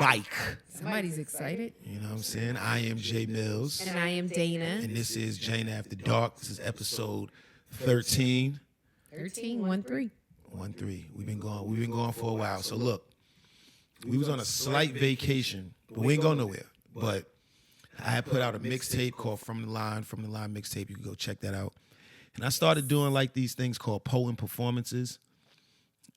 bike. Somebody's excited. You know what I'm saying? I am Jae Millz. And I am Dana. And this is Jana After Dark. This is episode 13. 13. 13. We've been going for a while. So look, we was on a slight vacation, but we ain't going nowhere. But I had put out a mixtape called From the Line mixtape. You can go check that out. And I started doing like these things called poem performances.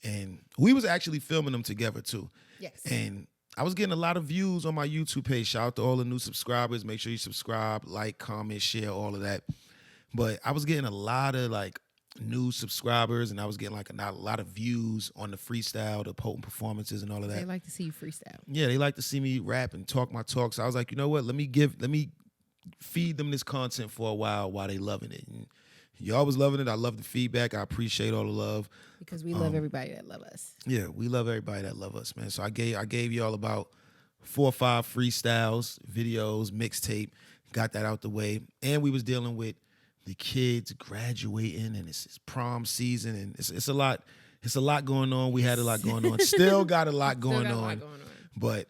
And we was actually filming them together too. Yes. And I was getting a lot of views on my YouTube page. Shout out to all the new subscribers. Make sure you subscribe, like, comment, share, all of that. But I was getting a lot of like new subscribers, and I was getting like a lot of views on the freestyle, the potent performances, and all of that. They like to see you freestyle. Yeah, they like to see me rap and talk my talk. So I was like, you know what? Let me feed them this content for a while they loving it. And y'all was loving it. I love the feedback. I appreciate all the love. Because we love everybody that love us. Yeah, we love everybody that love us, man. So I gave y'all about 4 or 5 freestyles, videos, mixtape, got that out the way. And we was dealing with the kids graduating, and it's prom season, and it's a lot. It's a lot going on. We had a lot going on. Still got a lot going on. But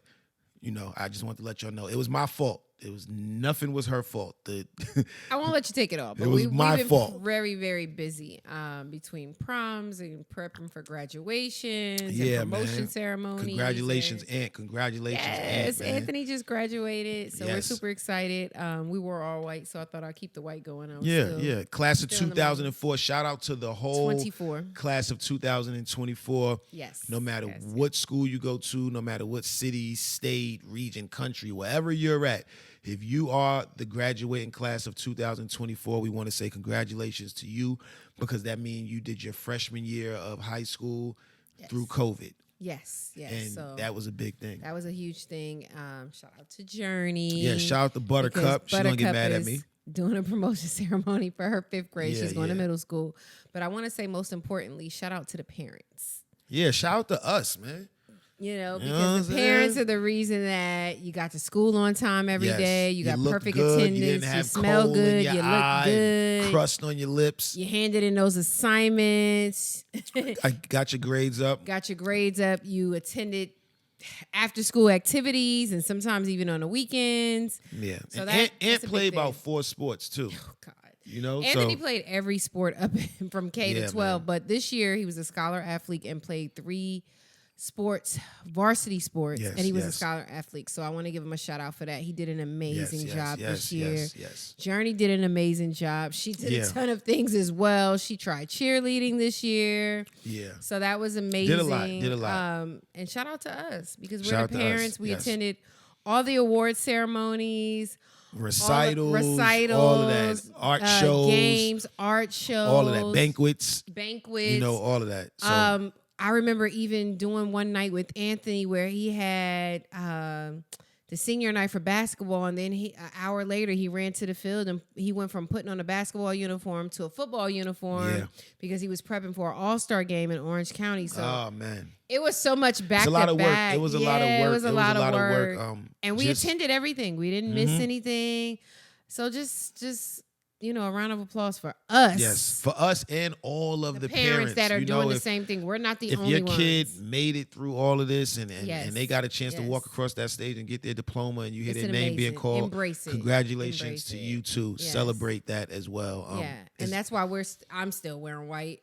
you know, I just want to let y'all know it was my fault. Nothing was her fault. I won't let you take it all. But it was my fault. Very, very busy between proms and prepping for graduations and promotion ceremonies. Congratulations, Aunt. Congratulations, yes, Aunt. Man. Anthony just graduated, so we're super excited. We were all white, so I thought I'd keep the white going. Yeah. Class of 2004. Shout out to the whole 24 class of 2024. Yes. No matter what school you go to, no matter what city, state, region, country, wherever you're at. If you are the graduating class of 2024, we want to say congratulations to you, because that means you did your freshman year of high school through COVID. Yes. And so that was a big thing. That was a huge thing. Shout out to Journey. Yeah, shout out to Buttercup. She's going to get mad at me. Doing a promotion ceremony for her 5th grade. She's going to middle school. But I want to say, most importantly, shout out to the parents. Yeah, shout out to us, man. You know, because the parents are the reason that you got to school on time every day. You got perfect attendance. You smell good. You look good. Crust on your lips. You handed in those assignments. I got your grades up. You attended after school activities and sometimes even on the weekends. Yeah. So Aunt played about 4 sports too. Oh, God. You know, Anthony played every sport up from K to 12, man. But this year he was a scholar athlete and played 3 sports, varsity sports, and he was a scholar athlete. So I want to give him a shout out for that. He did an amazing job this year. Yes. Journey did an amazing job. She did a ton of things as well. She tried cheerleading this year. Yeah. So that was amazing. Did a lot. And shout out to us, because we're the parents. We attended all the award ceremonies. Recitals, all of that, art shows, all of that, banquets, you know, all of that. So. I remember even doing one night with Anthony where he had the senior night for basketball, and then an hour later he ran to the field and he went from putting on a basketball uniform to a football uniform because he was prepping for an all-star game in Orange County. So, oh man, it was so much back to back. It was a lot of work. It was a lot of work. And we just attended everything. We didn't miss anything. So just. You know, a round of applause for us. Yes, for us and all of the parents that are doing the same thing. We're not the only ones. If your kid made it through all of this and they got a chance to walk across that stage and get their diploma, and you hear their name being called, embrace it. Congratulations to you too. Yes. Celebrate that as well. And that's why I'm still wearing white.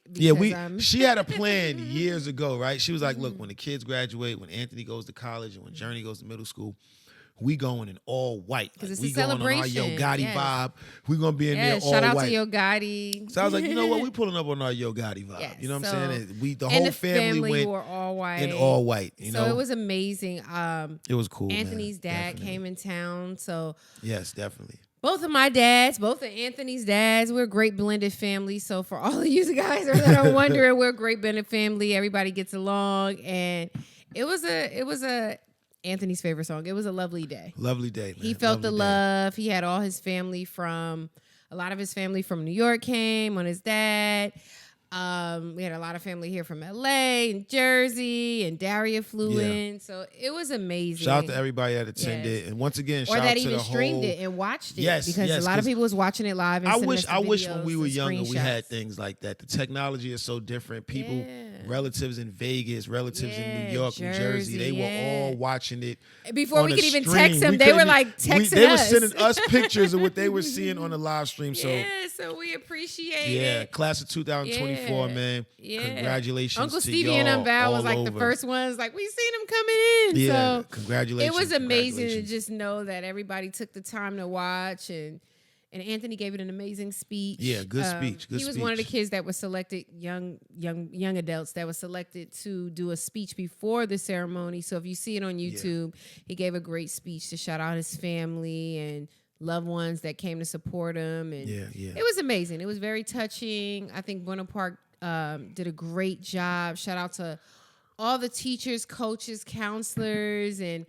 She had a plan years ago, right? She was like, look, when the kids graduate, when Anthony goes to college, and when Journey goes to middle school, we going in all white. Because it's we a celebration. Going on our Yo Gotti vibe. We going to be in there all white. Shout out to Yo Gotti. So I was like, you know what? We pulling up on our Yo Gotti vibe. Yes, you know what I'm saying? And the whole family went were all white. in all white. You know? So it was amazing. It was cool. Anthony's dad came in town. So yes, definitely. Both of Anthony's dads, we're a great blended family. So for all of you guys that are wondering, we're a great blended family. Everybody gets along. And it was a Anthony's favorite song. It was a lovely day. Lovely day, man. He felt the love. He had all his family a lot of his family from New York came on his dad. We had a lot of family here from LA and Jersey, and Daria flew in. So it was amazing. Shout out to everybody that attended. Yes. And once again, shout out to the whole... Or that even streamed it and watched it. Yes, because a lot of people was watching it live and I wish when we were younger we had things like that. The technology is so different. People relatives in Vegas, relatives in New York, New Jersey. They were all watching it. Before we could even stream. text them, they were like texting us. They were sending us pictures of what they were seeing on the live stream. So we appreciate it. Class of 2024, man. Yeah. Congratulations Uncle to Stevie y'all and Val was all like over. the first ones. Like, we seen them coming in. Yeah, so congratulations. It was amazing to just know that everybody took the time to watch, and Anthony gave it an amazing speech. Yeah, good speech. He was one of the kids that was selected, young adults that was selected to do a speech before the ceremony. So if you see it on YouTube, he gave a great speech to shout out his family and loved ones that came to support him. And it was amazing. It was very touching. I think Buena Park did a great job. Shout out to all the teachers, coaches, counselors, and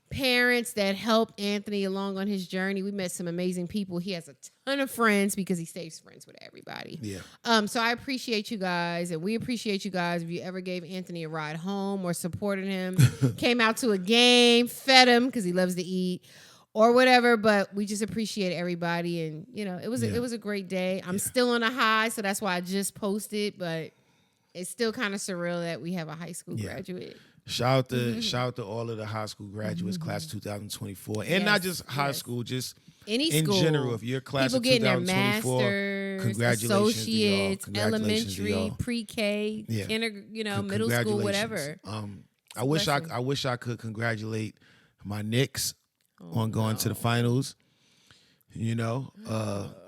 parents that helped Anthony along on his journey. We met some amazing people. He has a ton of friends because he stays friends with everybody. Yeah. So I appreciate you guys, and we appreciate you guys. If you ever gave Anthony a ride home or supported him, came out to a game, fed him because he loves to eat, or whatever. But we just appreciate everybody, and it was a great day. I'm still on a high, so that's why I just posted. But it's still kind of surreal that we have a high school graduate. Shout out to all of the high school graduates, class of 2024, and not just high school, just any in school. general. If you're class People of getting their 2024, masters, congratulations associates, to y'all. Congratulations to elementary, y'all. pre-K, middle school, whatever. I wish I could congratulate my Knicks on going to the finals. We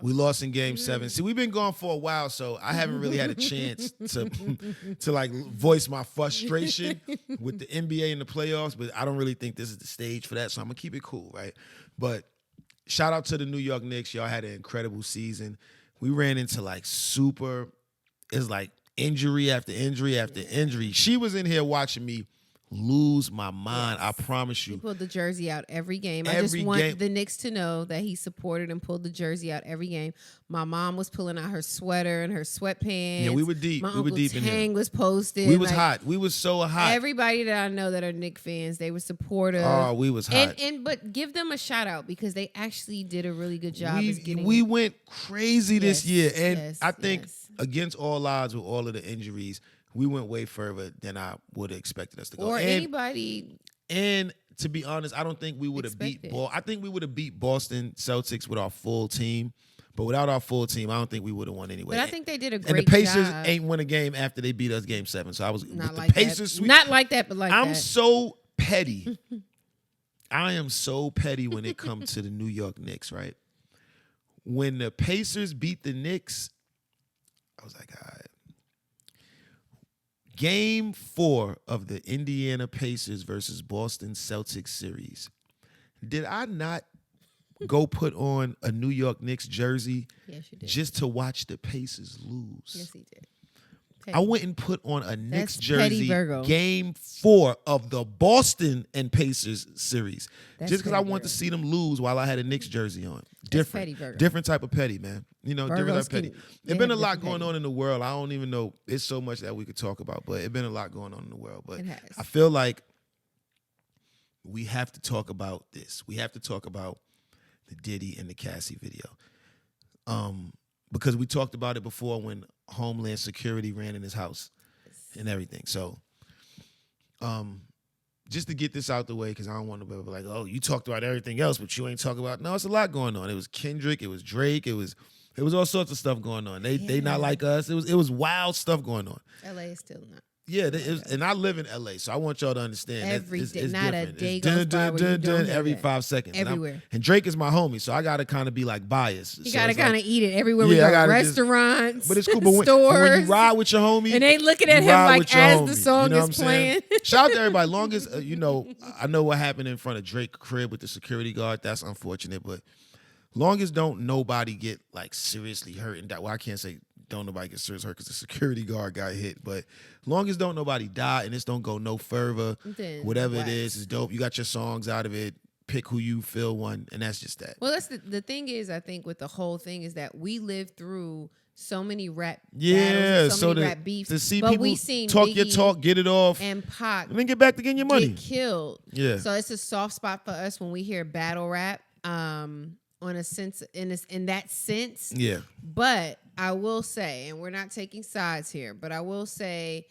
lost in Game 7. See, we've been gone for a while, so I haven't really had a chance to like voice my frustration with the NBA and the playoffs. But I don't really think this is the stage for that, so I'm gonna keep it cool, right? But shout out to the New York Knicks. Y'all had an incredible season. We ran into it's like injury after injury after injury. She was in here watching me lose my mind. I promise you. He pulled the jersey out every game. I just want the Knicks to know that he supported and pulled the jersey out every game. My mom was pulling out her sweater and her sweatpants. Yeah, we were deep. My we were deep Tang in here. Was posted. We was hot. We was so hot. Everybody that I know that are Knicks fans, they were supportive. Oh, we was hot. But give them a shout out because they actually did a really good job. We went crazy this year, and I think against all odds with all of the injuries, we went way further than I would have expected us to go. Or anybody. And to be honest, I don't think we would have beat I think we would have beat Boston Celtics with our full team. But without our full team, I don't think we would have won anyway. But I think they did a great job. And the Pacers ain't win a game after they beat us Game 7. So I was not with like the Pacers. That. Not like that, but like I'm that. so petty. I am so petty when it comes to the New York Knicks, right? When the Pacers beat the Knicks, I was like, all right. Game 4 of the Indiana Pacers versus Boston Celtics series. Did I not go put on a New York Knicks jersey just to watch the Pacers lose? Yes, he did. I went and put on a Knicks jersey Game 4 of the Boston and Pacers series. Just because I wanted to see them lose while I had a Knicks jersey on. Different type of petty, man. Different type of petty. There's been a lot going on in the world. I don't even know. It's so much that we could talk about, but it's been a lot going on in the world. But I feel like we have to talk about this. We have to talk about the Diddy and the Cassie video. Because we talked about it before when Homeland Security ran in his house and everything. So just to get this out the way, because I don't want to be like, oh, you talked about everything else, but you ain't talking about. No, it's a lot going on. It was Kendrick, it was Drake, it was all sorts of stuff going on. They not like us. It was wild stuff going on. LA is still not. Yeah, and I live in LA, so I want y'all to understand. Every day, not different. a day goes by where you don't hear every that. 5 seconds. Everywhere. And Drake is my homie, so I got to kind of be like biased. You got to kind of eat it everywhere we go. Restaurants, but it's cool. But stores. When you ride with your homie. And they looking at him like as the song is playing. Shout out to everybody. Long as, I know what happened in front of Drake's crib with the security guard. That's unfortunate, but long as don't nobody get like seriously hurt. And I can't say don't nobody get seriously hurt because the security guard got hit. But long as don't nobody die and this don't go no further, whatever it is dope. You got your songs out of it. Pick who you feel one, and that's just that. Well, that's the thing is, I think with the whole thing is that we lived through so many rap battles, so many rap beefs. To see but people we seen talk Biggie your talk, get it off, and Pac, and then get back to getting your money. Get killed. Yeah. So it's a soft spot for us when we hear battle rap. On a sense, in that sense. Yeah. But I will say, and we're not taking sides here, but I will say,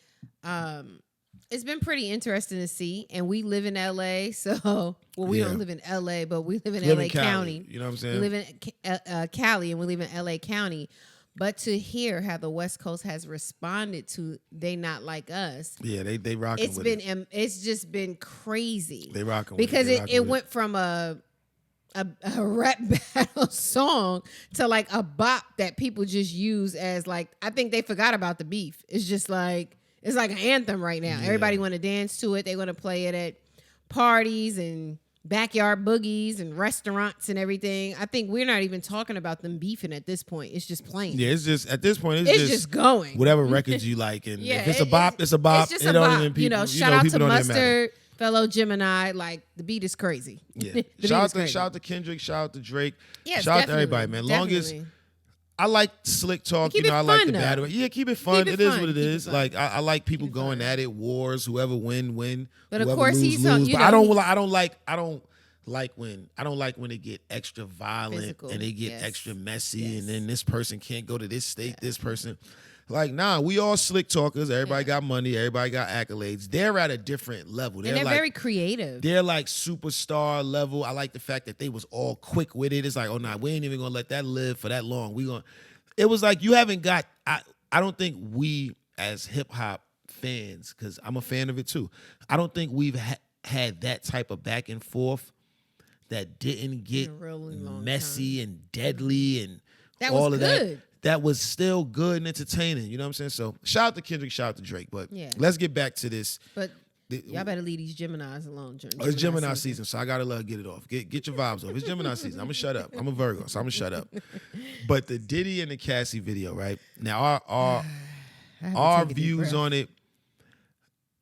It's been pretty interesting to see, and we live in LA, so we don't live in LA, but we live in LA County. You know what I'm saying? We live in Cali, and we live in LA County. But to hear how the West Coast has responded to "They Not Like Us," they rocking with it. It's just been crazy. They rocking because with it. it went from a rap battle song to like a bop that people just use as like, I think they forgot about the beef. It's just like, it's like an anthem right now. Everybody want to dance to it. They want to play it at parties and backyard boogies and restaurants and everything. I think we're not even talking about them beefing at this point. It's just playing. Yeah, it's just at this point. It's just going. Whatever records you like, and if it's a bop, it's a bop. It's just a bop. Shout out to Mustard, fellow Gemini. Like, the beat is crazy. Yeah. Shout out to Kendrick. Shout out to Drake. Yes, shout out to everybody, man. Longest. I like slick talk. I like the battle. Yeah, keep it fun. It is what it is. Like, I like people going at it. Wars. Whoever win. But of course, lose. But I don't like when it get extra violent physical, and they get extra messy, and then this person can't go to this state. This person. Like, nah, we all slick talkers. Everybody got money. Everybody got accolades. They're at a different level. They're like, very creative. They're like superstar level. I like the fact that they was all quick with it. It's like, oh, nah, we ain't even going to let that live for that long. It was like, you haven't got, I don't think we as hip hop fans, because I'm a fan of it too, I don't think we've had that type of back and forth that didn't get messy and deadly and that all was of good. that. That was still good and entertaining. You know what I'm saying? So shout out to Kendrick, shout out to Drake. But let's get back to this. But y'all better leave these Geminis alone. It's Gemini season, so I gotta get it off. Get your vibes off. It's Gemini season. I'm gonna shut up. I'm a Virgo, so I'm gonna shut up. But the Diddy and the Cassie video, right? Now our views on it,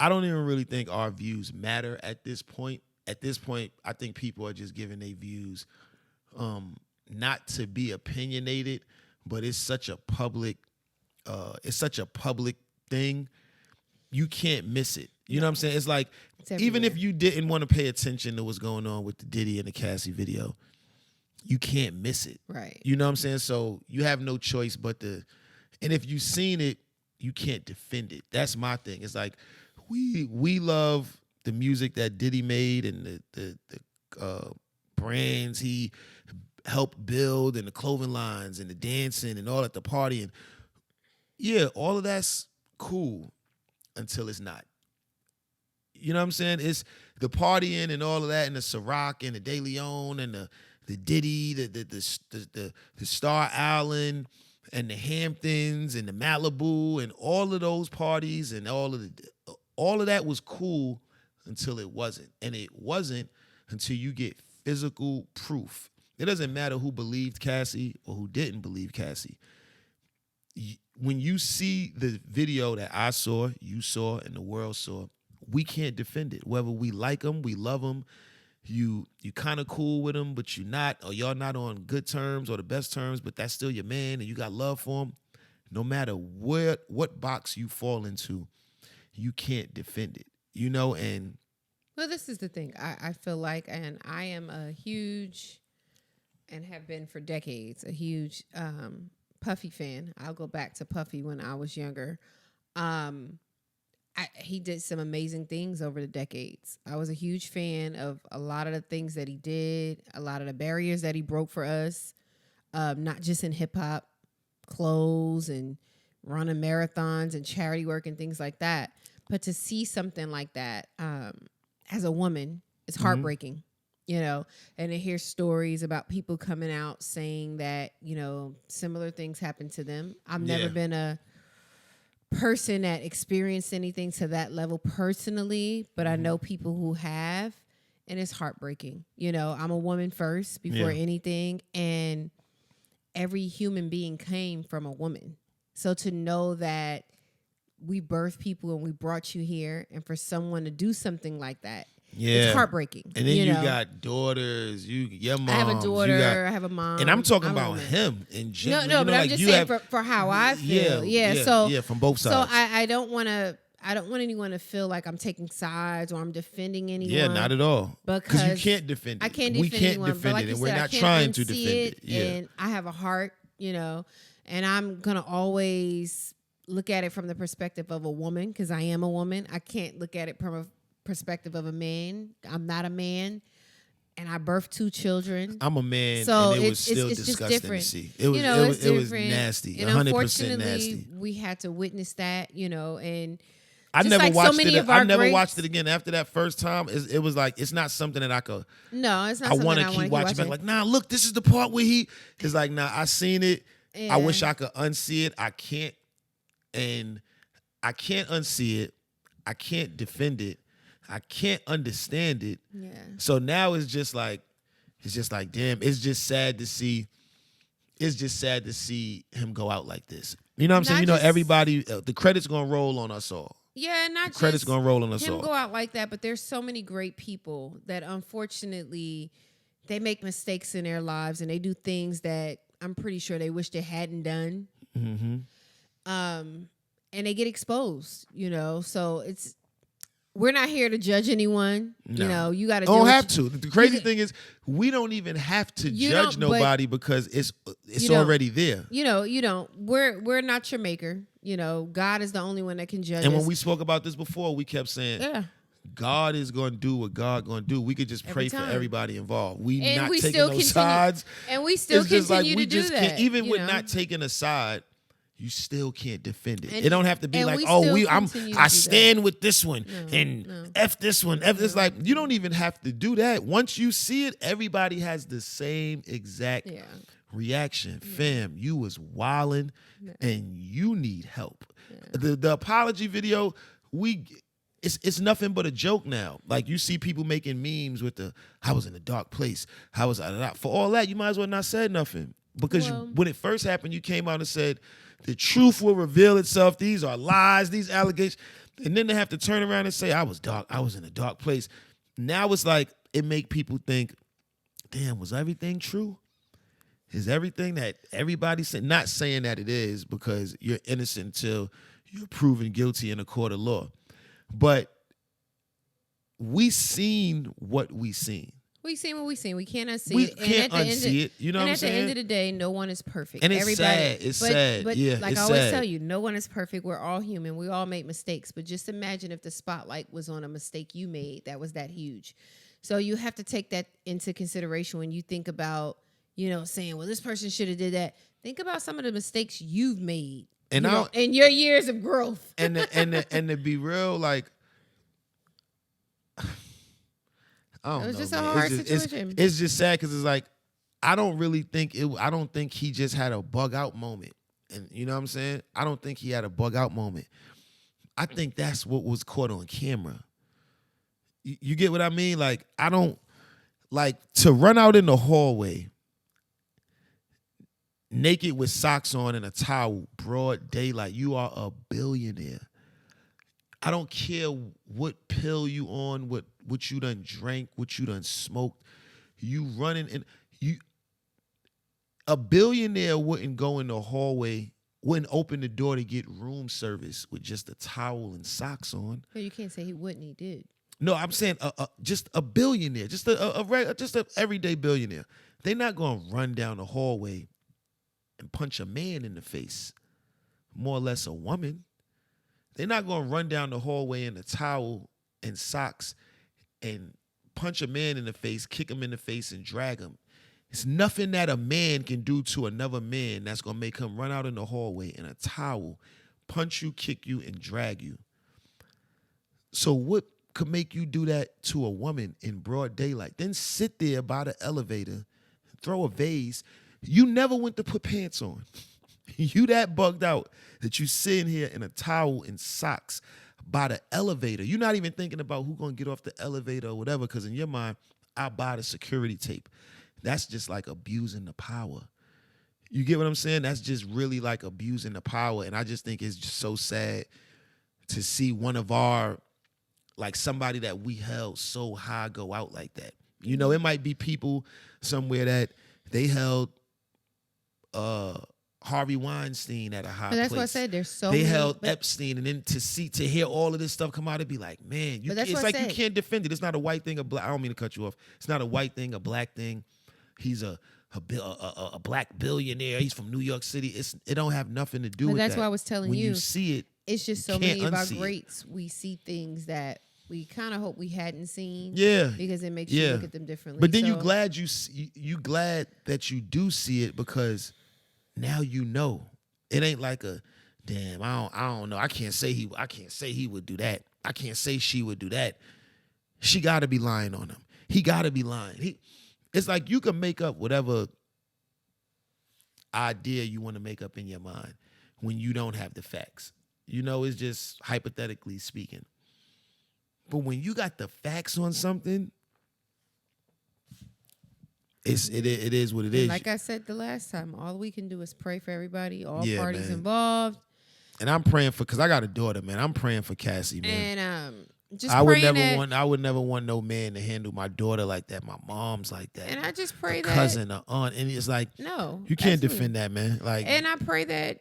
I don't even really think our views matter at this point. At this point, I think people are just giving their views not to be opinionated. But it's such a public thing. You can't miss it. You know what I'm saying? It's like, even if you didn't want to pay attention to what's going on with the Diddy and the Cassie video, you can't miss it. Right. You know what I'm saying? So you have no choice but and if you've seen it, you can't defend it. That's my thing. It's like, we love the music that Diddy made and the brands he helped build, and the clothing lines and the dancing and all at the party, and all of that's cool until it's not. You know what I'm saying? It's the partying and all of that, and the Ciroc and the De Leon and the Diddy, the Star Island and the Hamptons and the Malibu and all of those parties and all of that was cool until it wasn't, and it wasn't until you get physical proof. It doesn't matter who believed Cassie or who didn't believe Cassie. When you see the video that I saw, you saw, and the world saw, we can't defend it. Whether we like them, we love them, you kind of cool with them, but you're not, or y'all not on good terms or the best terms, but that's still your man and you got love for him. No matter what box you fall into, you can't defend it. You know, and well, this is the thing. I feel like, and I am a huge, and have been for decades, a huge Puffy fan. I'll go back to Puffy when I was younger. He did some amazing things over the decades. I was a huge fan of a lot of the things that he did, a lot of the barriers that he broke for us, not just in hip-hop, clothes and running marathons and charity work and things like that. But to see something like that as a woman, it's heartbreaking. You know, and to hear stories about people coming out saying that, you know, similar things happened to them. I've never been a person that experienced anything to that level personally, but I know people who have, and it's heartbreaking. You know, I'm a woman first before anything, and every human being came from a woman. So to know that we birthed people and we brought you here, and for someone to do something like that, it's heartbreaking. And then you got daughters, your mom. I have a daughter, I have a mom. And I'm talking about him in general. No, but I'm just saying for how I feel. So from both sides. So I don't want anyone to feel like I'm taking sides or I'm defending anyone. Yeah, not at all. Because you can't defend it. I can't defend anyone. Defend like it, and said, we're not trying to defend it. And I have a heart, you know, and I'm gonna always look at it from the perspective of a woman, because I am a woman. I can't look at it from a perspective of a man. I'm not a man. And I birthed 2 children. I'm a man, so and it was still it's just disgusting different. to see. It was nasty, and 100% unfortunately, nasty. we had to witness that, and I just never like watched so many it. of our I never greats, watched it again after that first time. It was like it's not something that I could. No, it's not. I want to keep watching back. Like, nah, look, this is the part where he is like, nah, I seen it. Yeah. I wish I could unsee it. I can't, and I can't unsee it. I can't defend it. I can't understand it. Yeah. So now it's just like, damn. It's just sad to see. It's just sad to see him go out like this. You know what I'm saying? Everybody, the credit's gonna roll on us all. Yeah, not the credit's just gonna roll on us him all. Go out like that, but there's so many great people that unfortunately they make mistakes in their lives and they do things that I'm pretty sure they wish they hadn't done. Mm-hmm. And they get exposed. So we're not here to judge anyone. No. You got to. Don't have to. The crazy thing is, we don't even have to judge nobody because it's already there. You don't. We're not your maker. God is the only one that can judge. And us. when we spoke about this before, we kept saying, God is going to do what God going to do. We could just pray for everybody involved. We taking those sides. And we still continue to do that. Even with not taking a side, you still can't defend it. And, it don't have to be like, I stand with this one F this one. It's like, you don't even have to do that. Once you see it, everybody has the same exact reaction. Fam, you was wilding and you need help. The apology video, it's nothing but a joke now. Like, you see people making memes with I was in a dark place. For all that, you might as well not said nothing. Because when it first happened, you came out and said, the truth will reveal itself. These are lies, these allegations. And then they have to turn around and say, I was in a dark place. Now it's like, it make people think, damn, was everything true? Is everything that everybody said? Not saying that it is, because you're innocent until you're proven guilty in a court of law. But we seen what we seen. We seen what we seen. We can't unsee it. We can't unsee it. You know what I'm saying? And at the end of the day, no one is perfect. And it's sad. It's sad. But yeah, like it's I always sad. tell you, no one is perfect. We're all human. We all make mistakes. But just imagine if the spotlight was on a mistake you made that was that huge. So you have to take that into consideration when you think about, saying, well, this person should have did that. Think about some of the mistakes you've made in your years of growth. And to be real, like, it was just a hard situation. It's just sad because it's like, I don't think he just had a bug out moment. And you know what I'm saying? I don't think he had a bug out moment. I think that's what was caught on camera. You get what I mean? Like, I don't like to run out in the hallway naked with socks on and a towel, broad daylight. You are a billionaire. I don't care what pill you on, what you done drank, what you done smoked. You running in a billionaire wouldn't go in the hallway, wouldn't open the door to get room service with just a towel and socks on. No, you can't say he wouldn't. He did. No, I'm saying just a billionaire, just a everyday billionaire. They're not gonna run down the hallway and punch a man in the face, more or less a woman. They're not going to run down the hallway in a towel and socks and punch a man in the face, kick him in the face, and drag him. It's nothing that a man can do to another man that's going to make him run out in the hallway in a towel, punch you, kick you, and drag you. So what could make you do that to a woman in broad daylight? Then sit there by the elevator, throw a vase. You never went to put pants on. You that bugged out that you sitting here in a towel and socks by the elevator. You're not even thinking about who's going to get off the elevator or whatever, because in your mind, I'll buy the security tape. That's just like abusing the power. You get what I'm saying? That's just really like abusing the power. And I just think it's just so sad to see one of our, like, somebody that we held so high go out like that. It might be people somewhere that they held Harvey Weinstein at a high place. That's what I said. There's so they many, held Epstein, and then to hear all of this stuff come out, it'd be like, man, it's like you can't defend it. It's not a white thing, I don't mean to cut you off. It's not a white thing, a black thing. He's a a black billionaire. He's from New York City. It don't have nothing to do But with that's that. why I was telling when you. you see it, it's just so can't many of our unsee it. greats. We see things that we kind of hope we hadn't seen. Yeah, because it makes you look at them differently. But then so, you glad that you do see it because now you know. It ain't like a damn. I don't know. I can't say he would do that. I can't say she would do that. She got to be lying on him. He got to be lying. It's like you can make up whatever idea you want to make up in your mind when you don't have the facts. It's just hypothetically speaking. But when you got the facts on something, it is what it is. Like I said the last time, all we can do is pray for everybody, all Yeah, parties man. involved. And I'm praying because I got a daughter, man. I'm praying for Cassie, man. And just I would praying I would never want no man to handle my daughter like that, my mom's like that. And I just pray a that cousin, an aunt, and it's like no, you can't absolutely. defend that, man. Like, and I pray that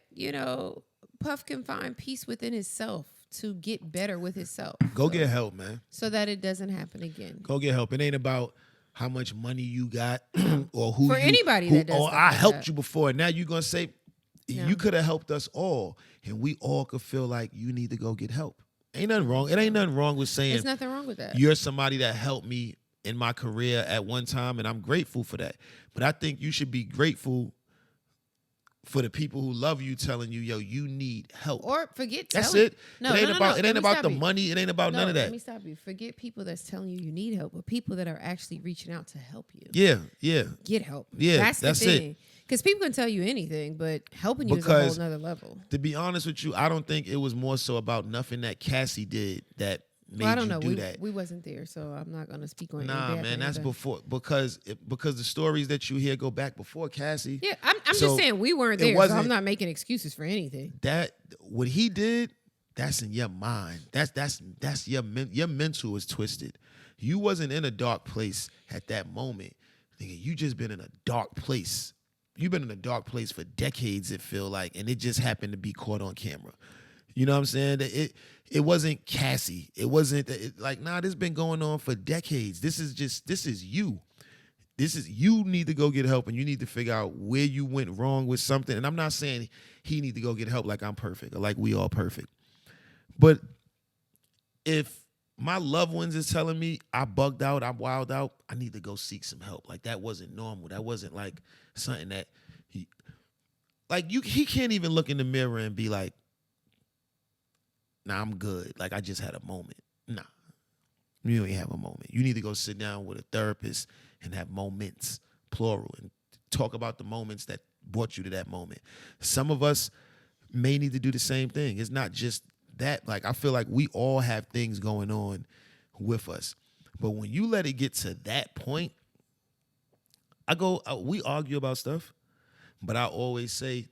Puff can find peace within himself to get better with himself. Go get help, man. So that it doesn't happen again. Go get help. It ain't about how much money you got or who for anybody that does. Or stuff I like helped that. you before. Now you're gonna say Yeah. you could have helped us all, and we all could feel like you need to go get help. Ain't nothing wrong. It ain't nothing wrong with saying There's nothing wrong with that. you're somebody that helped me in my career at one time, and I'm grateful for that. But I think you should be grateful for the people who love you telling you, yo, you need help. Or forget That's telling. it. No, it ain't no, about no. it Let ain't me about stop the you. money. It ain't about none of that. Let me stop you. Forget people that's telling you need help, but people that are actually reaching out to help you. Yeah. Get help. Yeah, that's the that's it. thing. Because people can tell you anything, but helping you is a Because- whole nother level. To be honest with you, I don't think it was more so about nothing that Cassie did that made Well, I don't you know. do that. We wasn't there, so I'm not going to speak on Nah, any man, that's before because the stories that you hear go back before Cassie. Yeah, I'm So, just saying we weren't it there, so wasn't- I'm not making excuses for anything. That what he did, that's in your mind. That's your mental is twisted. You wasn't in a dark place at that moment. Nigga, you just been in a dark place. You've been in a dark place for decades, it feel like, and it just happened to be caught on camera. You know what I'm saying? It wasn't Cassie. It wasn't nah, this been going on for decades. This is you. You need to go get help, and you need to figure out where you went wrong with something. And I'm not saying he need to go get help like I'm perfect or like we all perfect. But if my loved ones is telling me I bugged out, I'm wild out, I need to go seek some help. Like that wasn't normal. That wasn't like something that he can't even look in the mirror and be like, nah, I'm good. Like I just had a moment. Nah. You ain't have a moment. You need to go sit down with a therapist and have moments, plural, and talk about the moments that brought you to that moment. Some of us may need to do the same thing. It's not just that. Like I feel like we all have things going on with us. But when you let it get to that point, we argue about stuff, but I always say,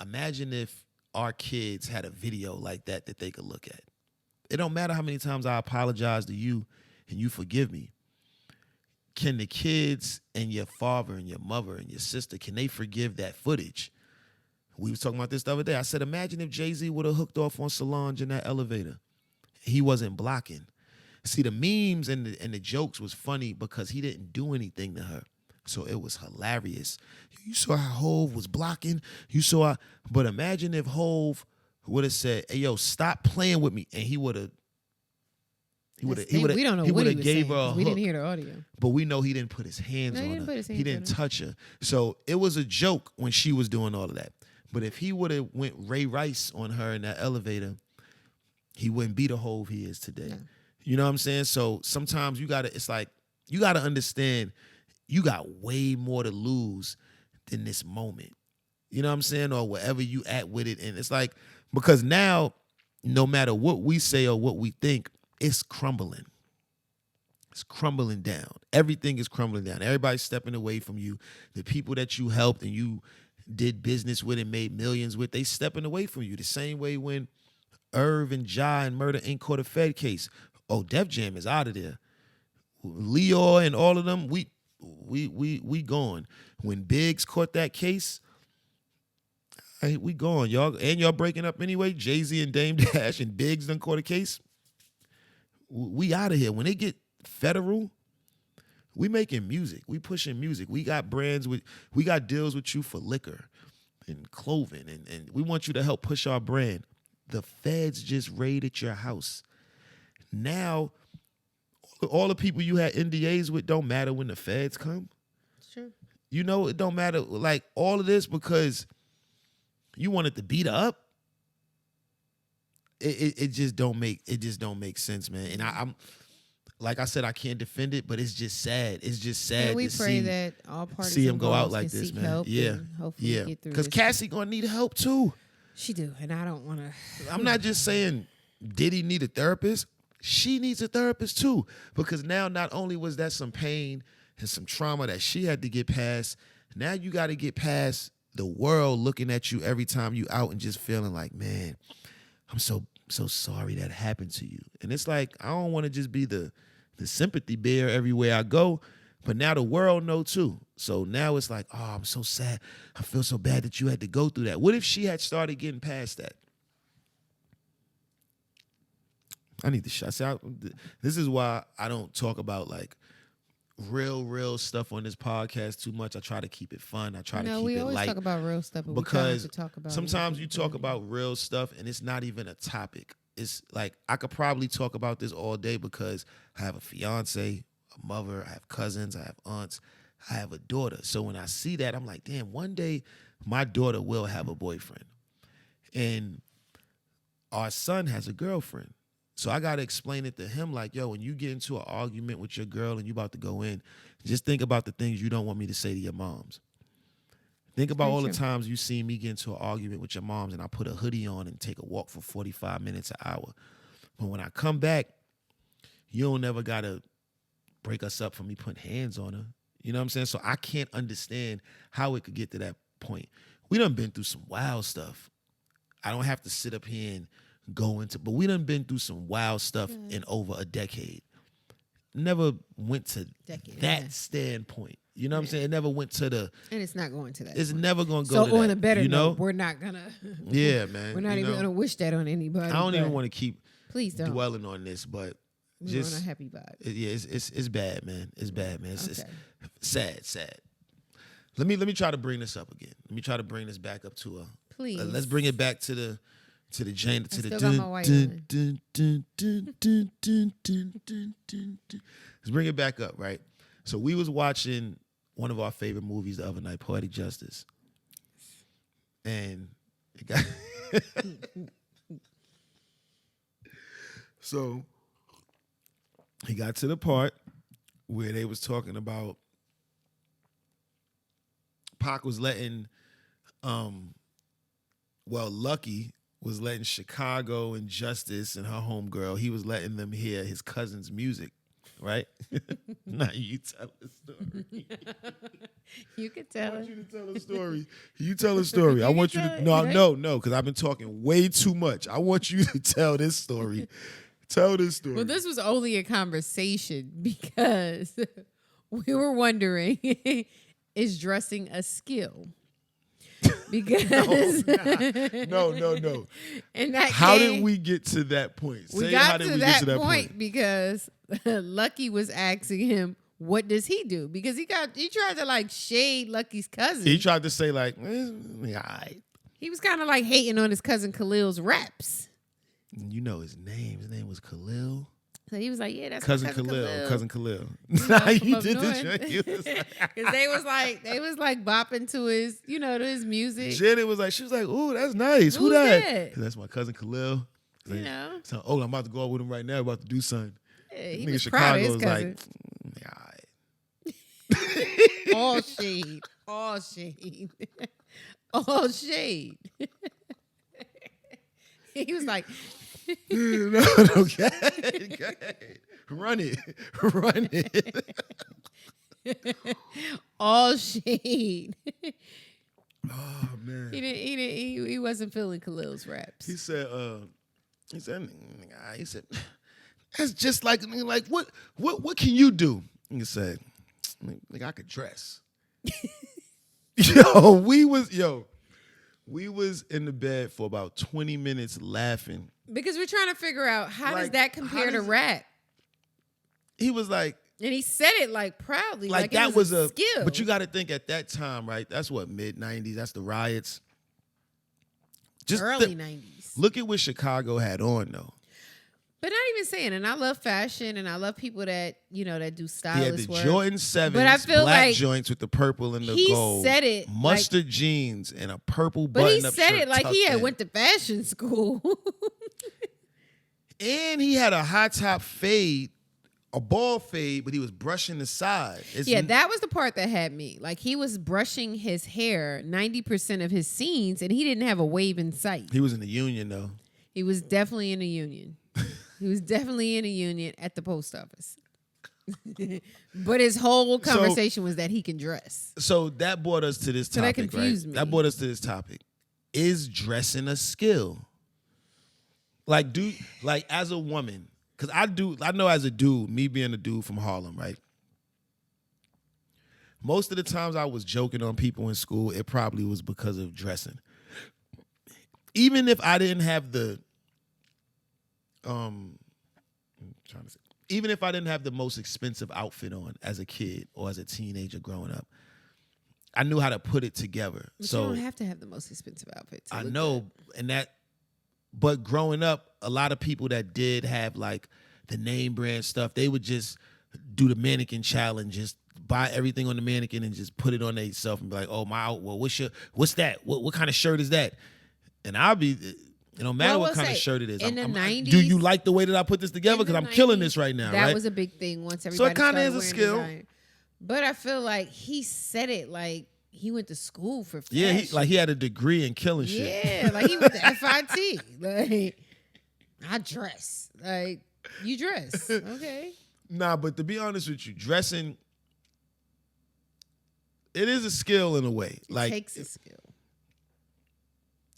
imagine if our kids had a video like that they could look at. It don't matter how many times I apologize to you and you forgive me. Can the kids and your father and your mother and your sister, can they forgive that footage? We was talking about this the other day. I said, imagine if Jay-Z would have hooked off on Solange in that elevator. He wasn't blocking. See, the memes and the jokes was funny because he didn't do anything to her. So it was hilarious. You saw how Hove was blocking. But imagine if Hove would have said, "Hey, yo, stop playing with me," and he would have. We don't know what he was gave saying, her a 'cause we didn't hook. hear the audio. But we know he didn't put his hands No, he on didn't her. put his He hands didn't on her. touch her. So it was a joke when she was doing all of that. But if he would have went Ray Rice on her in that elevator, he wouldn't be the Hove he is today. No. You know what I'm saying? So sometimes you gotta understand you got way more to lose than this moment. You know what I'm saying? Or wherever you at with it. And it's like, because now, no matter what we say or what we think, it's crumbling. It's crumbling down. Everything is crumbling down. Everybody's stepping away from you. The people that you helped and you did business with and made millions with, they stepping away from you. The same way when Irv and Jae and Murder Inc. caught a Fed case. Oh, Def Jam is out of there. Leo and all of them, we gone. When Biggs caught that case, hey, we gone, y'all. And y'all breaking up anyway. Jay-Z and Dame Dash and Biggs done caught a case. We out of here. When they get federal, We making music. We pushing music. We got we got deals with you for liquor and clothing, and we want you to help push our brand. The feds just raided your house. Now, all the people you had NDAs with don't matter when the feds come. Sure. You know, it don't matter. Like, all of this because you wanted to beat her up. It just don't make sense, man. And I'm like I said, I can't defend it, but it's just sad. It's just sad. And we to pray see, that all parties see him go out involved like can this, seek man. help Yeah, and hopefully yeah. get through Because this. Cassie gonna need help too. She do, and I don't want to. I'm not just saying Diddy need a therapist. She needs a therapist too, because now not only was that some pain and some trauma that she had to get past, now you got to get past the world looking at you every time you out and just feeling like, man, I'm so sorry that happened to you. And it's like, I don't want to just be the sympathy bear everywhere I go, but now the world know too. So now it's like, oh, I'm so sad. I feel so bad that you had to go through that. What if she had started getting past that? I need to shut out. This is why I don't talk about like real stuff on this podcast too much. I try to keep it fun. I try to keep it light. No, we always talk about real stuff, but because we try not to talk about sometimes you talk about real stuff and it's not even a topic. It's like I could probably talk about this all day because I have a fiance, a mother, I have cousins, I have aunts, I have a daughter. So when I see that, I'm like, damn, one day my daughter will have a boyfriend. And our son has a girlfriend. So I got to explain it to him like, yo, when you get into an argument with your girl and you about to go in, just think about the things you don't want me to say to your moms. Think about all the times you see me get into an argument with your moms and I put a hoodie on and take a walk for 45 minutes, an hour. But when I come back, you don't never got to break us up for me putting hands on her. You know what I'm saying? So I can't understand how it could get to that point. We done been through some wild stuff. I don't have to sit up here and go into, but we done been through some wild stuff in over a decade. Never went to that standpoint. You know what I'm saying? It never went to the, and it's not going to that. It's never going to go so to that. So on a better you know? note, we're not gonna. Yeah, man. We're not even gonna wish that on anybody. I don't even want to keep please don't dwelling on this, but we're just on a happy vibe. It's bad, man. It's bad, man. It's Okay. sad. Let me try to bring this up again. Let me try to bring this back up to a. Please. Let's bring it back to the Jana, to the Let's bring it back up, right? So we was watching one of our favorite movies the other night, Poetic Justice. And it got so he got to the part where they was talking about Pac was letting Lucky was letting Chicago and Justice and her homegirl, he was letting them hear his cousin's music, right? Now you tell the story. You can tell. I want you to tell a story. You tell a story. I want you to, no, because I've been talking way too much. I want you to tell this story. Tell this story. Well, this was only a conversation because we were wondering, is dressing a skill? Because no. And that how did we get to that point? We got to that point because Lucky was asking him, what does he do? Because he tried to like shade Lucky's cousin. He tried to say like, all right. He was kind of like hating on his cousin Khalil's raps. You know his name. His name was Khalil. So he was like, yeah, that's cousin Khalil. Cousin Khalil. You did the because they was like bopping to his, to his music. Jenny was like, ooh, that's nice. Who that? That's my cousin Khalil. So, I'm about to go out with him right now. About to do something. Yeah, he was proud of his cousin. All shade. All shade. All shade. He was like, no, okay. Run it. All shade. Oh man. He wasn't feeling Khalil's raps. He said, that's just like what can you do? He said, I could dress. We was in the bed for about 20 minutes laughing. Because we're trying to figure out how does that compare to rap? He was like, And he said it like proudly, Like it that was a skill. But you got to think at that time, right? That's what, mid-90s. That's the riots. Just early 90s. Look at what Chicago had on, though. But not even saying, and I love fashion, and I love people that, you know, that do He stylist had the work. Jordan 7s, but I feel black like joints with the purple and the he gold. said it Mustard jeans and a purple but he button-up said shirt it like he had tucked went to fashion school. And he had a high top fade, a ball fade, but he was brushing the side. Yeah, that was the part that had me. Like, he was brushing his hair 90% of his scenes, and he didn't have a wave in sight. He was in the union, though. He was definitely in a union. He was definitely in a union at the post office. But his whole conversation was that he can dress. So that brought us to this topic, that confused right? me. That brought us to this topic. Is dressing a skill? Like, as a woman, because I know as a dude, me being a dude from Harlem, right? Most of the times I was joking on people in school, it probably was because of dressing. Even if I didn't have the even if I didn't have the most expensive outfit on as a kid or as a teenager growing up, I knew how to put it together. But so you don't have to have the most expensive outfit. I know, but growing up, a lot of people that did have like the name brand stuff, they would just do the mannequin challenge, just buy everything on the mannequin and just put it on themselves and be like, oh, what's that? What kind of shirt is that? And I'll be, it don't matter what kind of shirt it is. In the 90s, do you like the way that I put this together? Because I'm killing this right now, that right? was a big thing once everybody So it kind of is a started skill. wearing design. But I feel like he said it like he went to school for fashion. Yeah, he had a degree in killing shit. Yeah, like he went to FIT. Like, I dress. Like, you dress. Okay. Nah, but to be honest with you, dressing, it is a skill in a way. It like takes a skill.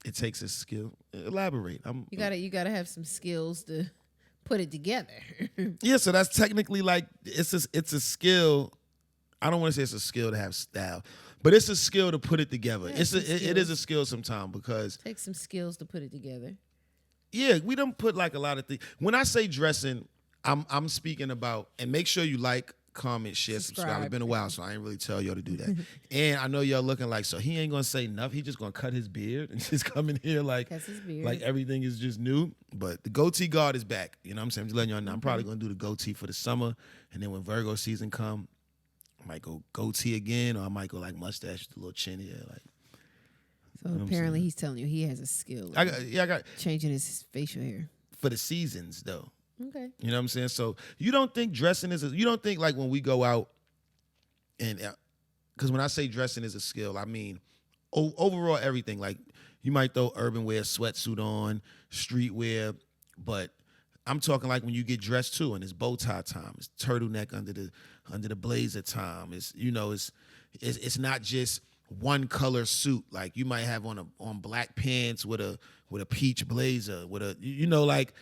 It takes a skill. Elaborate. You gotta have some skills to put it together. Yeah, so that's technically like it's a skill. I don't want to say it's a skill to have style, but it's a skill to put it together. Yeah, It is a skill sometimes because takes some skills to put it together. Yeah, we don't put like a lot of things. When I say dressing, I'm speaking about, and make sure you like, comment, share, subscribe. It's been a while, so I ain't really tell y'all to do that. And I know y'all looking like, so he ain't gonna say nothing. He just gonna cut his beard and just come in here like everything is just new. But the goatee guard is back. You know what I'm saying? I'm just letting y'all know. I'm probably gonna do the goatee for the summer, and then when Virgo season come, I might go goatee again, or I might go like mustache with a little chin here, like. So apparently he's telling you he has a skill. I got changing his facial hair for the seasons though. Okay. You know what I'm saying? So you don't think dressing you don't think like when we go out and, because when I say dressing is a skill, I mean overall everything. Like you might throw urban wear, sweatsuit on, streetwear, but I'm talking like when you get dressed too, and it's bow tie time, it's turtleneck under the blazer time. It's it's not just one color suit. Like you might have on black pants with a peach blazer with a like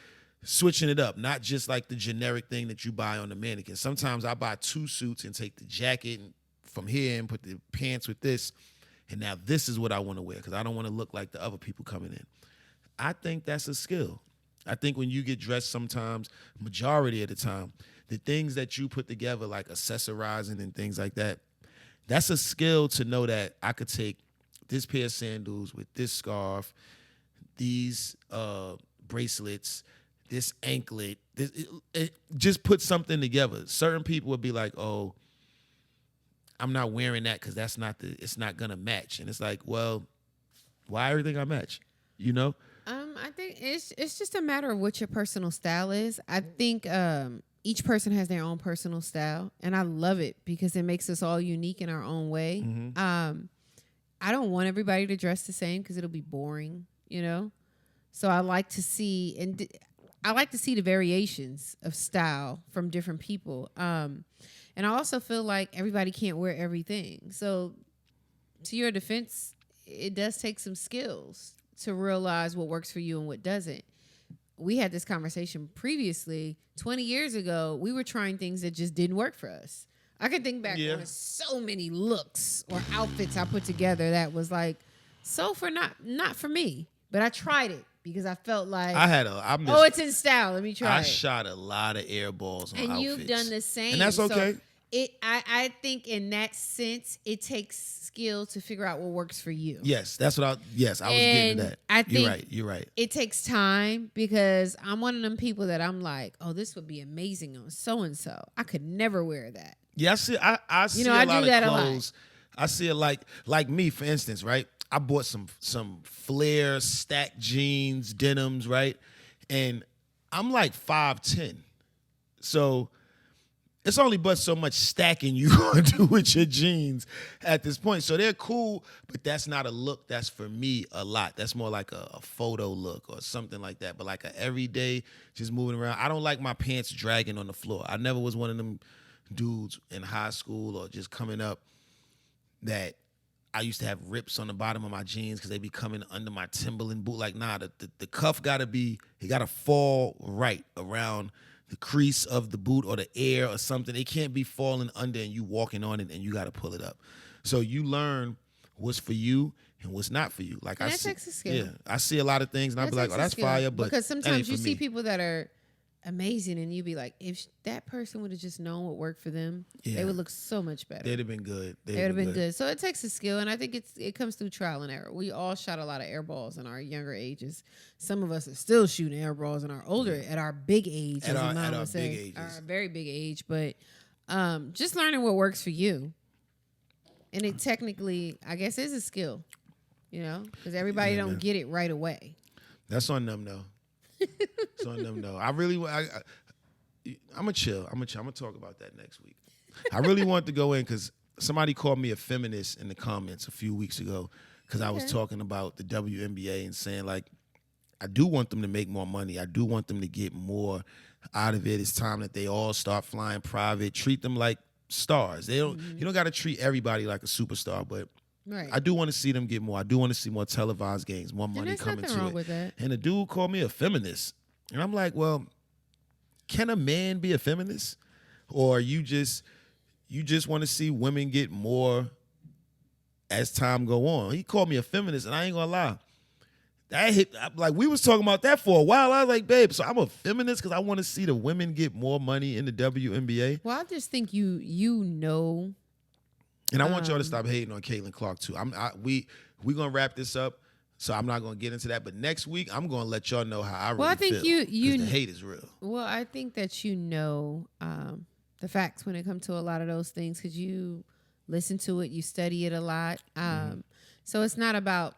switching it up, not just like the generic thing that you buy on the mannequin. Sometimes I buy two suits and take the jacket from here and put the pants with this, and now this is what I want to wear because I don't want to look like the other people coming in. I think that's a skill. I think when you get dressed sometimes, majority of the time, the things that you put together like accessorizing and things like that, that's a skill to know that I could take this pair of sandals with this scarf, these bracelets, this anklet, just put something together. Certain people would be like, oh, I'm not wearing that because it's not gonna match. And it's like, well, why everything I match? You know? I think it's just a matter of what your personal style is. I think each person has their own personal style, and I love it because it makes us all unique in our own way. Mm-hmm. I don't want everybody to dress the same because it'll be boring, you know? So I like to see the variations of style from different people. And I also feel like everybody can't wear everything. So to your defense, it does take some skills to realize what works for you and what doesn't. We had this conversation previously. 20 years ago, we were trying things that just didn't work for us. I can think back on so many looks or outfits I put together that was like, so for not for me. But I tried it because I felt like it's in style. Let me try. I shot a lot of air balls on and outfits. You've done the same, and that's okay. So I think in that sense, it takes skill to figure out what works for you. Yes, that's what I was getting to that. I think You're right. It takes time because I'm one of them people that I'm like, oh, this would be amazing on so and so. I could never wear that. Yeah, I see a lot of clothes. I see it like me, for instance, right? I bought some flare stacked jeans, denims, right? And I'm like 5'10". So it's only but so much stacking you gonna do with your jeans at this point. So they're cool, but that's not a look that's for me a lot. That's more like a photo look or something like that. But like a everyday, just moving around. I don't like my pants dragging on the floor. I never was one of them dudes in high school or just coming up that I used to have rips on the bottom of my jeans because they be coming under my Timberland boot. Like, nah, the cuff gotta fall right around the crease of the boot or the air or something. It can't be falling under and you walking on it and you got to pull it up. So you learn what's for you and what's not for you. Like, that takes a skill. Yeah, I see a lot of things and I'll be like, oh, that's fire. But because sometimes you see people that are amazing and you be like, if that person would have just known what worked for them, they would look so much better. They'd have been good. They would have been good. So it takes a skill, and I think it comes through trial and error. We all shot a lot of air balls in our younger ages. Some of us are still shooting air balls in our at our big age, at our big ages, our very big age. But just learning what works for you, and it technically, I guess, is a skill, because everybody don't get it right away. That's on them, though. It's on them, though. I'm gonna chill. I'm gonna talk about that next week. I really want to go in because somebody called me a feminist in the comments a few weeks ago because I was talking about the WNBA and saying, like, I do want them to make more money. I do want them to get more out of it. It's time that they all start flying private. Treat them like stars. They don't. You don't got to treat everybody like a superstar, but right. I do want to see them get more. I do want to see more televised games, more money coming to it. With that. And the dude called me a feminist. And I'm like, well, can a man be a feminist? Or you just want to see women get more as time go on? He called me a feminist, and I ain't gonna lie. That hit, like, we was talking about that for a while. I was like, babe, so I'm a feminist because I want to see the women get more money in the WNBA. Well, I just think you know. And I want y'all to stop hating on Caitlin Clark too. We gonna wrap this up, so I'm not gonna get into that. But next week, I'm gonna let y'all know how I really feel. Well, I think you the hate is real. Well, I think that the facts when it comes to a lot of those things because you listen to it, you study it a lot. So it's not about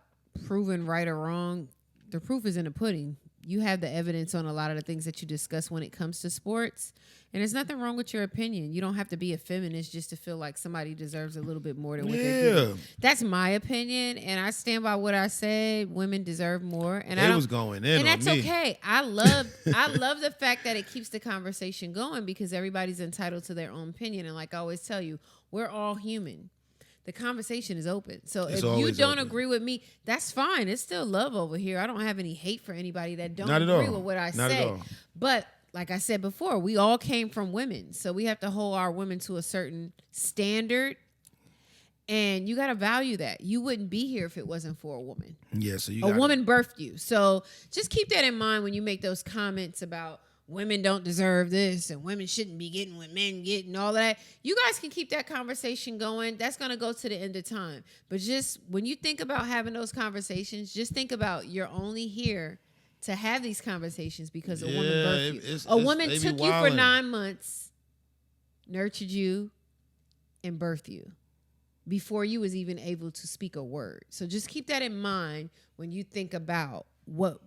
proving right or wrong. The proof is in the pudding. You have the evidence on a lot of the things that you discuss when it comes to sports. And there's nothing wrong with your opinion. You don't have to be a feminist just to feel like somebody deserves a little bit more than what they're getting. That's my opinion, and I stand by what I said. Women deserve more, and I was going in, and on that's me. okay. I love the fact that it keeps the conversation going because everybody's entitled to their own opinion. And like I always tell you, we're all human. The conversation is open. So if you don't agree with me, that's fine. It's still love over here. I don't have any hate for anybody that don't agree with what I say. But like I said before, we all came from women. So we have to hold our women to a certain standard. And you got to value that. You wouldn't be here if it wasn't for a woman. Yeah, so a woman birthed you. So just keep that in mind when you make those comments about women don't deserve this and women shouldn't be getting what men get and all that. You guys can keep that conversation going. That's going to go to the end of time. But just when you think about having those conversations, just think about you're only here to have these conversations because a woman birthed you. A woman took you for 9 months, nurtured you, and birthed you before you was even able to speak a word. So just keep that in mind when you think about what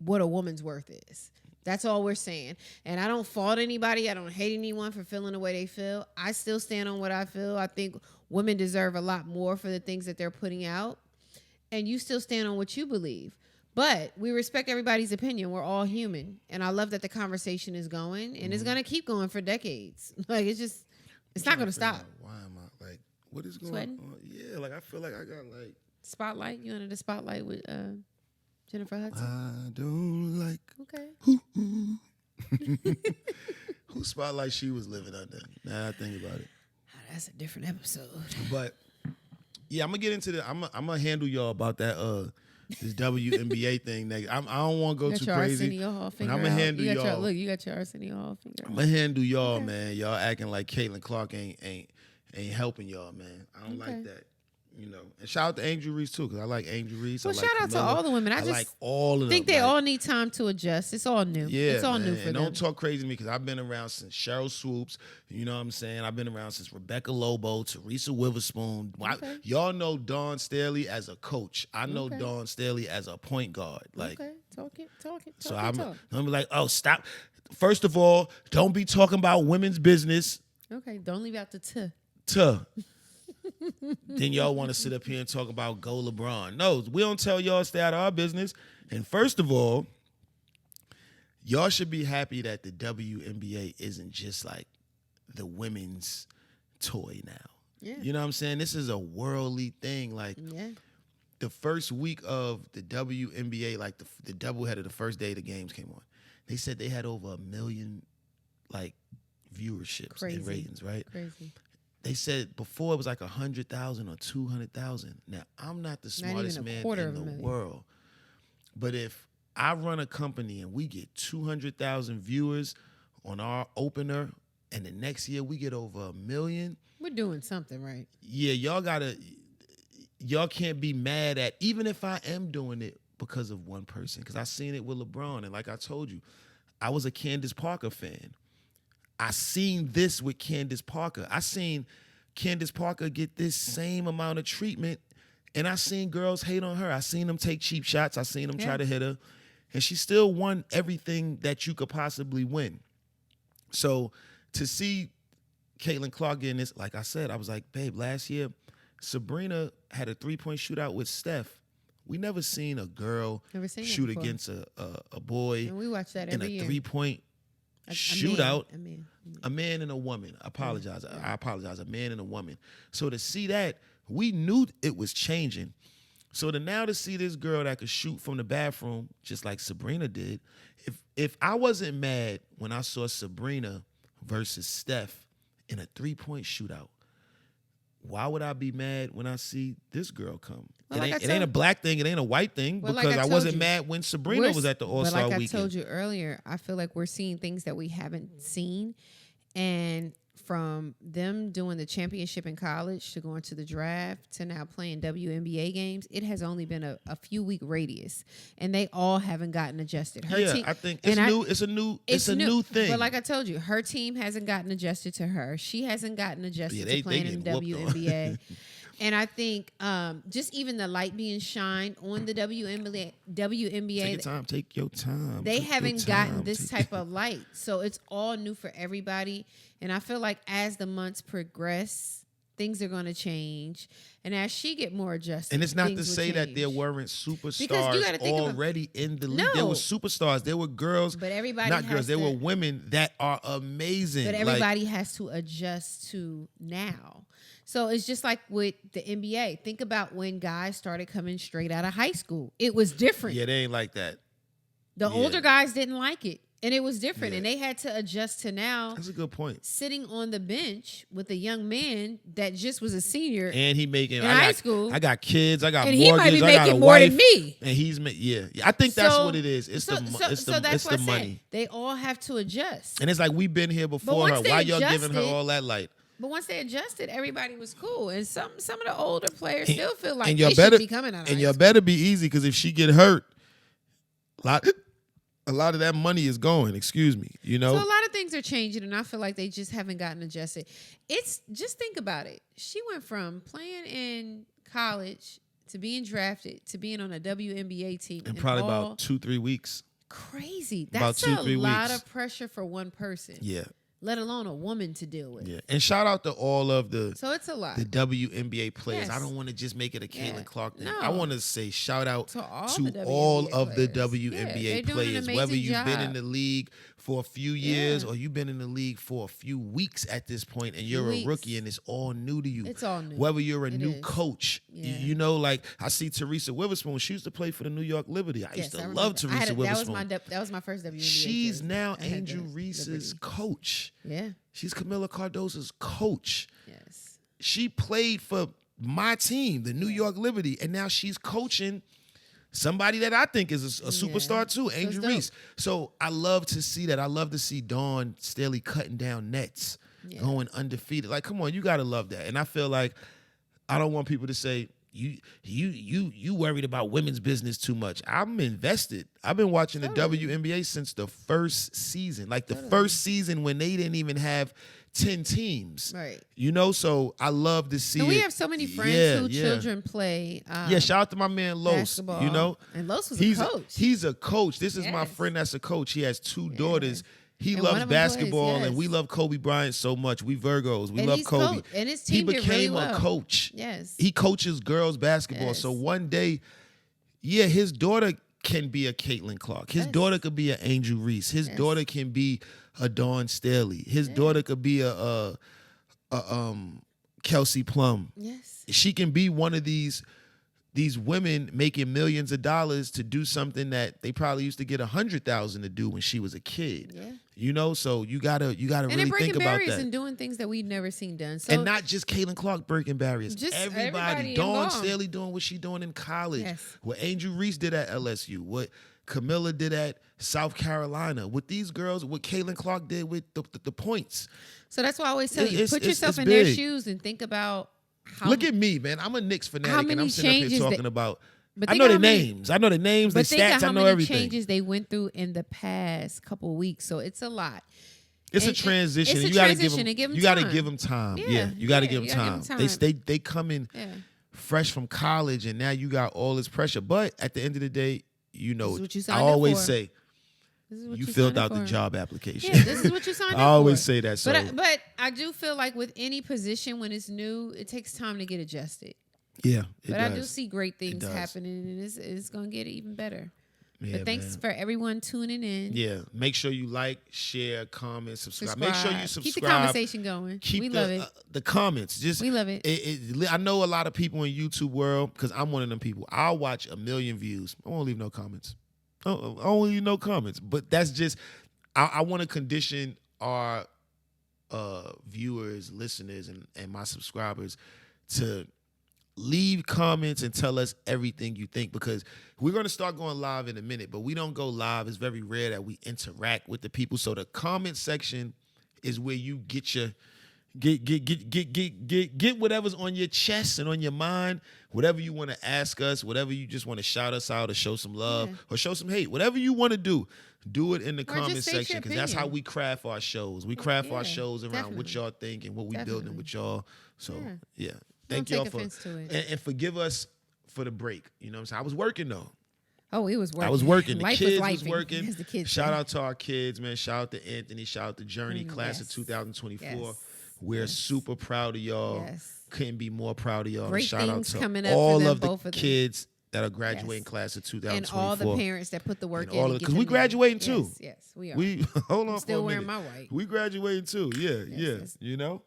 a woman's worth is. That's all we're saying. And I don't fault anybody. I don't hate anyone for feeling the way they feel. I still stand on what I feel. I think women deserve a lot more for the things that they're putting out. And you still stand on what you believe. But we respect everybody's opinion. We're all human. And I love that the conversation is going. And it's going to keep going for decades. Like, it's not going to stop. Why am I, like, what is going Sweating? on? Yeah, like, I feel like I got, like... Spotlight? You under the spotlight with... Jennifer Hudson? I don't like... Okay. Whose spotlight she was living under? Now I think about it. That's a different episode. But, yeah, I'm going to get into I'm going to handle y'all about that this WNBA thing next. I don't want to go too crazy. Arsenio Hall finger I'ma out. handle y'all. Look, you got your Arsenio Hall finger. I'm gonna handle y'all, man. Y'all acting like Caitlin Clark ain't helping y'all, man. I don't like that. You know, and shout out to Angel Reese too, because I like Angel Reese. Well, I like shout out to Camilla. all the women. I just like all of them. think they all need time to adjust. It's all new. Yeah, it's all man. new for and them. Don't talk crazy to me because I've been around since Cheryl Swoops. You know what I'm saying? I've been around since Rebecca Lobo, Teresa Witherspoon. Y'all know Dawn Staley as a coach. I know Dawn Staley as a point guard. Like, talk it. So I'm like, oh, stop. First of all, don't be talking about women's business. Okay, don't leave out the t. Then y'all want to sit up here and talk about go LeBron. No, we don't tell y'all stay out of our business. And first of all, y'all should be happy that the WNBA isn't just like the women's toy now. Yeah. You know what I'm saying? This is a worldly thing. Like the first week of the WNBA, like the doubleheader, the first day the games came on, they said they had over 1 million like viewerships and ratings, right? Crazy. They said before it was like 100,000 or 200,000. Now, I'm not the smartest man in the world. But if I run a company and we get 200,000 viewers on our opener and the next year we get over 1 million. We're doing something right. Yeah, y'all can't be mad at, even if I am doing it because of one person. Because I seen it with LeBron. And like I told you, I was a Candace Parker fan. I seen this with Candace Parker. I seen Candace Parker get this same amount of treatment, and I seen girls hate on her. I seen them take cheap shots. I seen them try to hit her, and she still won everything that you could possibly win. So to see Caitlin Clark getting this, like I said, I was like, babe, last year, Sabrina had a 3-point shootout with Steph. We never seen a girl shoot against a boy and we watch that every year. In a 3-point shootout. A man and a woman. I apologize. A man and a woman. So to see that, we knew it was changing. So now to see this girl that could shoot from the bathroom, just like Sabrina did, if I wasn't mad when I saw Sabrina versus Steph in a 3-point shootout, why would I be mad when I see this girl come? Well, it ain't a black thing. It ain't a white thing, because I wasn't mad when Sabrina was at the All-Star weekend. But like I told you earlier, I feel like we're seeing things that we haven't seen. And from them doing the championship in college to going to the draft to now playing WNBA games, it has only been a few week radius, and they all haven't gotten adjusted. Her team, I think it's new. It's a new thing. But like I told you, her team hasn't gotten adjusted to her. She hasn't gotten adjusted to playing in the WNBA. And I think just even the light being shined on the WNBA. Take your time. They haven't gotten this type of light. So it's all new for everybody. And I feel like as the months progress, things are going to change. And as she get more adjusted, and it's not to say that there weren't superstars already in the league. No. There were superstars. There were girls. But everybody not girls. There were women that are amazing. But everybody has to adjust to now. So it's just like with the NBA. Think about when guys started coming straight out of high school. It was different. Yeah, they ain't like that. The older guys didn't like it. And it was different. Yeah. And they had to adjust to now. That's a good point. Sitting on the bench with a young man that just was a senior. And he making in high school. I got kids. I got mortgage. He might be making more than me. And he's I think that's what it is. It's the money. They all have to adjust. And it's like we've been here before her. Why y'all giving her all that light? But once they adjusted, everybody was cool. And some of the older players still feel like they should be coming out of high school. And y'all better be easy, because if she get hurt, a lot of that money is going, excuse me, you know? So a lot of things are changing, and I feel like they just haven't gotten adjusted. Just think about it. She went from playing in college to being drafted to being on a WNBA team. In probably about 2-3 weeks. Crazy. That's a lot of pressure for one person. Yeah. Let alone a woman to deal with. Yeah. And shout out to all of the it's a lot. The WNBA players. Yes. I don't want to just make it a Caitlin Clark thing. No. I want to say shout out to all of the WNBA players. Whether you've been in the league for a few years or you've been in the league for a few weeks at this point, and you're a rookie and it's all new to you. It's all new. Whether you're a new coach. You know, like I see Teresa Witherspoon. She used to play for the New York Liberty. I used to love Teresa Witherspoon. That was my first WNBA. She's now Angel Reese's coach. Yeah. She's Camila Cardoso's coach. Yes. She played for my team, the New York Liberty, and now she's coaching somebody that I think is a superstar too, it's Angel dope. Reese. So I love to see that. I love to see Dawn Staley cutting down nets, going undefeated. Like, come on, you gotta love that. And I feel like I don't want people to say you worried about women's business too much. I'm invested. I've been watching the WNBA since the first season. Like the first season when they didn't even have 10 teams. Right. You know, so I love to see And we it. have so many friends who children play shout out to my man Los. basketball. You know? And Los was a coach. He's a coach. This is my Yes. friend that's a coach. He has 2 daughters. He And one loves of them plays, basketball, yes. and we love Kobe Bryant so much. We Virgos. We And love he's Kobe. and his He team did became really a well. coach. Yes. He coaches girls basketball. Yes. So one day, his daughter can be a Caitlin Clark. His daughter could be an Angel Reese. His daughter can be a Dawn Staley. His daughter could be a Kelsey Plum. Yes. She can be one of these women making millions of dollars to do something that they probably used to get $100,000 to do when she was a kid. Yeah. You know, so you gotta And really they're think breaking about barriers that. and doing things that we've never seen done. So And not just Caitlin Clark breaking barriers. Just Everybody. everybody Dawn involved. Staley doing what she doing in college. Yes. What Angel Reese did at LSU. What Camilla did at South Carolina. What these girls, what Caitlin Clark did with the points. So that's why I always tell you, put yourself it's in their big. shoes and think about how. Look at me, man. I'm a Knicks fanatic, and many I'm sitting up here changes talking that- about. But I think know how the many- names. I know the names, the But think of stats. I how know many everything. changes they went through in the past couple of weeks. So it's a lot. It's a And transition. it's a and you gotta transition, give and give 'em them. You gotta time. give them time. Yeah, Yeah, you gotta yeah, give you them gotta give time. 'em time. They come in Yeah. fresh from college, and now you got all this pressure. But at the end of the day, you know, This is what you I signed up always for. say This is what you signed filled up out the for. job application. Yeah, this is what you signed up for. I always say that. So But I do feel like with any position when it's new, it takes time to get adjusted. yeah, it But does. I do see great things does. happening, and it's going to get even better. Yeah, But thanks man. for everyone tuning in. Yeah, make sure you like, share, comment, subscribe. Make sure you subscribe. Keep the conversation going. Keep we the, love it. The comments. Just We love it. I know a lot of people in YouTube world, because I'm one of them people. I'll watch 1 million views. I won't leave no comments. I won't leave no comments. But that's just I want to condition our viewers, listeners, and my subscribers to leave comments and tell us everything you think, because we're going to start going live in a minute, but we don't go live. It's very rare that we interact with the people. So the comment section is where you get your get whatever's on your chest and on your mind, whatever you want to ask us, whatever you just want to shout us out or show some love or show some hate, whatever you want to do it in the comment just state your section, because that's how opinion. we craft our shows. We craft our Yeah, shows around what definitely. y'all think and what we building with y'all. So yeah. Don't Thank y'all take for offense to it. and forgive us for the break. You know what I'm saying? I was working though. Oh, it was working. I was working. The Life kids was was working. as the kids Shout say. out to our kids, man. Shout out to Anthony. Shout out to Journey, class of yes. 2024. Yes. We're super proud of y'all. Yes. Couldn't be more proud of y'all. Great Shout out things to coming up for all them, of the both of them. kids that are graduating Yes. class of And 2024. all the parents that put the work And in. all to of- get 'cause we them there. graduating too. Yes, yes, we are. We hold on I'm still for a wearing minute. my white. We graduating too. Yeah, yeah. yes. You know?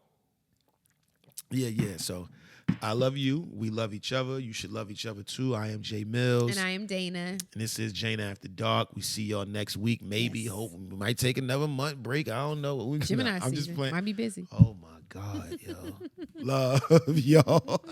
Yeah. So I love you. We love each other. You should love each other too. I am Jae Millz. And I am Dana. And this is Jana After Dark. We see y'all next week. Maybe, Yes. hope we might take another month break. I don't know. Gemini I'm season. just playing. Might be busy. Oh my God, yo. Love y'all.